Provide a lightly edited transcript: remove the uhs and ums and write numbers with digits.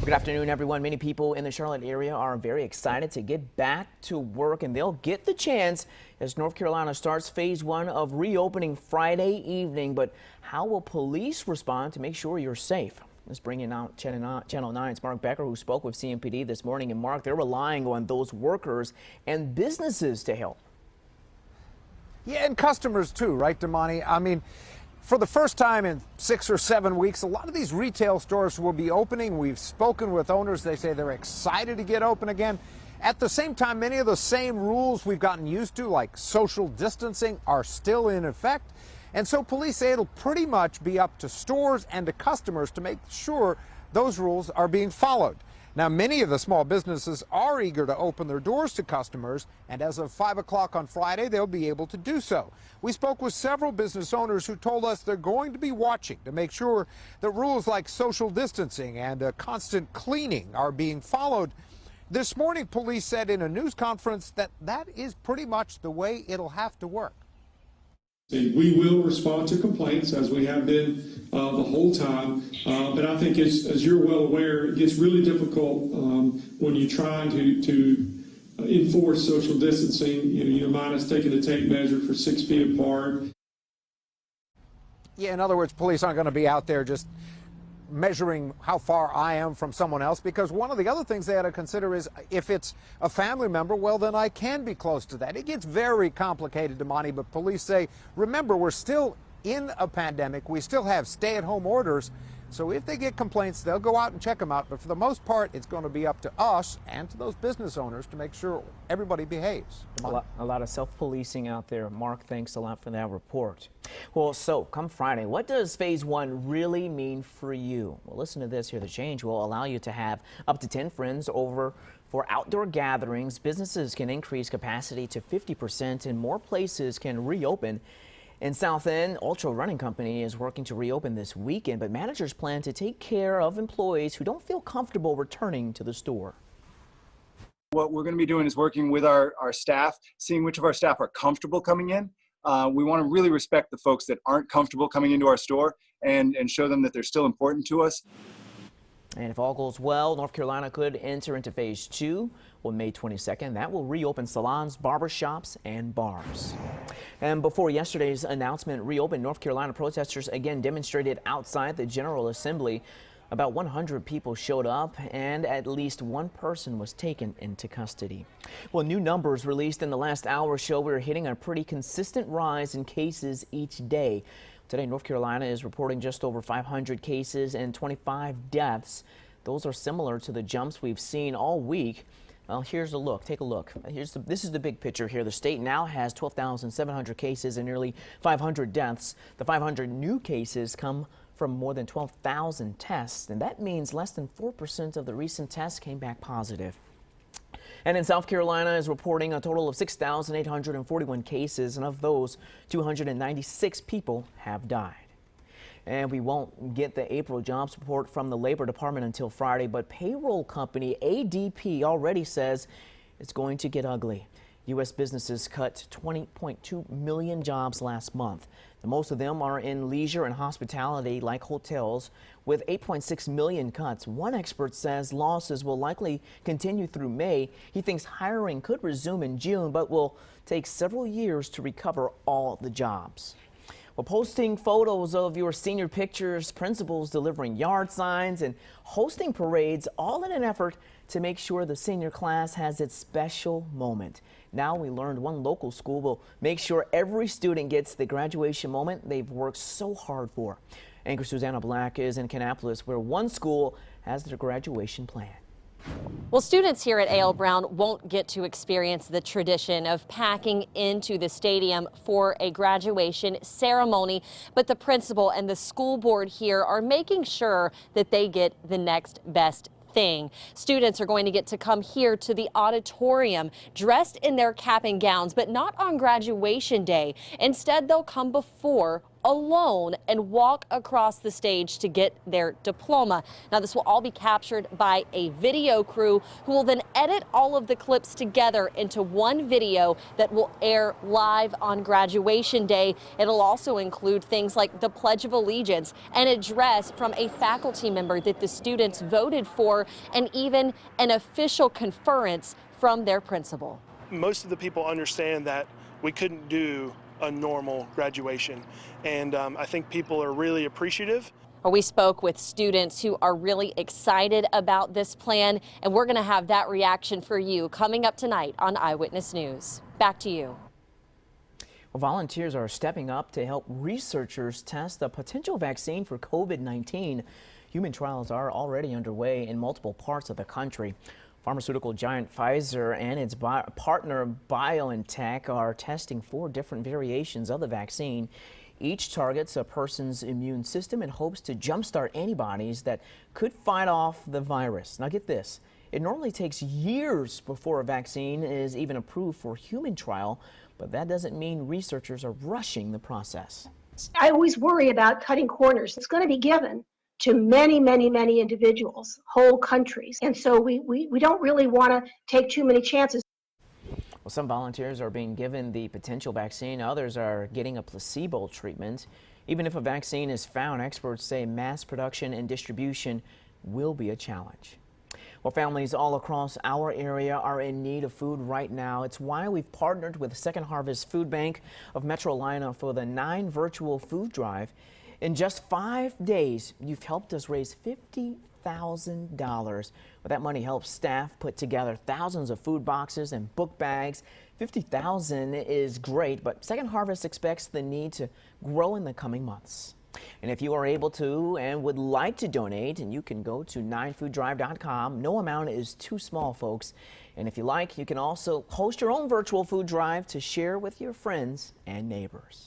Good afternoon, everyone. Many people in the Charlotte area are very excited to get back to work, and they'll get the chance as North Carolina starts phase 1 of reopening Friday evening. But how will police respond to make sure you're safe? Let's bring in out Channel 9's Mark Becker, who spoke with CMPD this morning. And Mark, they're relying on those workers and businesses to help. Yeah, and customers too, right, DAMANY? I mean, for the first time in 6 or 7 weeks, a lot of these retail stores will be opening. We've spoken with owners. They say they're excited to get open again. At the same time, many of the same rules we've gotten used to, like social distancing, are still in effect. And so police say it'll pretty much be up to stores and to customers to make sure those rules are being followed. Now, many of the small businesses are eager to open their doors to customers, and as of 5 o'clock on Friday, they'll be able to do so. We spoke with several business owners who told us they're going to be watching to make sure that rules like social distancing and constant cleaning are being followed. This morning, police said in a news conference that that is pretty much the way it'll have to work. We will respond to complaints, as we have been the whole time, but I think as you're well aware, it gets really difficult when you're trying to enforce social distancing. You don't mind us taking the tape measure for 6 feet apart. Yeah, in other words, police aren't going to be out there just measuring how far I am from someone else, because one of the other things they had to consider is if it's a family member, well, then I can be close to that. It gets very complicated, DAMANY, but police say, remember, we're still in a pandemic. We still have stay-at-home orders. So if they get complaints, they'll go out and check them out. But for the most part, it's going to be up to us and to those business owners to make sure everybody behaves. A lot of self-policing out there. Mark, thanks a lot for that report. Well, so come Friday, what does phase 1 really mean for you? Well, listen to this here. The change will allow you to have up to 10 friends over for outdoor gatherings. Businesses can increase capacity to 50% and more places can reopen. In South End, Ultra Running Company is working to reopen this weekend, but managers plan to take care of employees who don't feel comfortable returning to the store. What we're going to be doing is working with our staff, seeing which of our staff are comfortable coming in. We want to really respect the folks that aren't comfortable coming into our store and show them that they're still important to us. And if all goes well, North Carolina could enter into phase 2 on May 22nd. That will reopen salons, barbershops, and bars. And before yesterday's announcement reopened, North Carolina protesters again demonstrated outside the General Assembly. About 100 people showed up, and at least one person was taken into custody. Well, new numbers released in the last hour show we're hitting a pretty consistent rise in cases each day. Today, North Carolina is reporting just over 500 cases and 25 deaths. Those are similar to the jumps we've seen all week. Well, here's a look. Take a look. This is the big picture here. The state now has 12,700 cases and nearly 500 deaths. The 500 new cases come from more than 12,000 tests, and that means less than 4% of the recent tests came back positive. And in South Carolina is reporting a total of 6,841 cases, and of those, 296 people have died. And we won't get the April jobs report from the Labor Department until Friday, but payroll company ADP already says it's going to get ugly. U.S. businesses cut 20.2 million jobs last month. Most of them are in leisure and hospitality, like hotels, with 8.6 million cuts. One expert says losses will likely continue through May. He thinks hiring could resume in June, but will take several years to recover all the jobs. Well, posting photos of your senior pictures, principals delivering yard signs, and hosting parades, all in an effort to make sure the senior class has its special moment. Now we learned one local school will make sure every student gets the graduation moment they've worked so hard for. Anchor SUSANNA Black is in Kannapolis, where one school has their graduation plan. Well, students here at A.L. Brown won't get to experience the tradition of packing into the stadium for a graduation ceremony, but the principal and the school board here are making sure that they get the next best thing. Students are going to get to come here to the auditorium dressed in their cap and gowns, but not on graduation day. Instead, they'll come before alone and walk across the stage to get their diploma. Now, this will all be captured by a video crew who will then edit all of the clips together into one video that will air live on graduation day. It'll also include things like the Pledge of Allegiance, an address from a faculty member that the students voted for, and even an official conference from their principal. Most of the people understand that we couldn't do a normal graduation, and I think people are really appreciative. We spoke with students who are really excited about this plan, and we're going to have that reaction for you coming up tonight on Eyewitness News. Back to you. Well, volunteers are stepping up to help researchers test a potential vaccine for COVID-19. Human trials are already underway in multiple parts of the country. Pharmaceutical giant Pfizer and its partner BioNTech are testing 4 different variations of the vaccine. Each targets a person's immune system and hopes to jumpstart antibodies that could fight off the virus. Now get this, it normally takes years before a vaccine is even approved for human trial, but that doesn't mean researchers are rushing the process. I always worry about cutting corners. It's going to be given to many, many, many individuals, whole countries. And so we don't really want to take too many chances. Well, some volunteers are being given the potential vaccine. Others are getting a placebo treatment. Even if a vaccine is found, experts say mass production and distribution will be a challenge. Well, families all across our area are in need of food right now. It's why we've partnered with Second Harvest Food Bank of Metro for the 9 virtual food drive. In just 5 days, you've helped us raise $50,000. Well, that money helps staff put together thousands of food boxes and book bags. $50,000 is great, but Second Harvest expects the need to grow in the coming months. And if you are able to and would like to donate, and you can go to 9fooddrive.com. No amount is too small, folks. And if you like, you can also host your own virtual food drive to share with your friends and neighbors.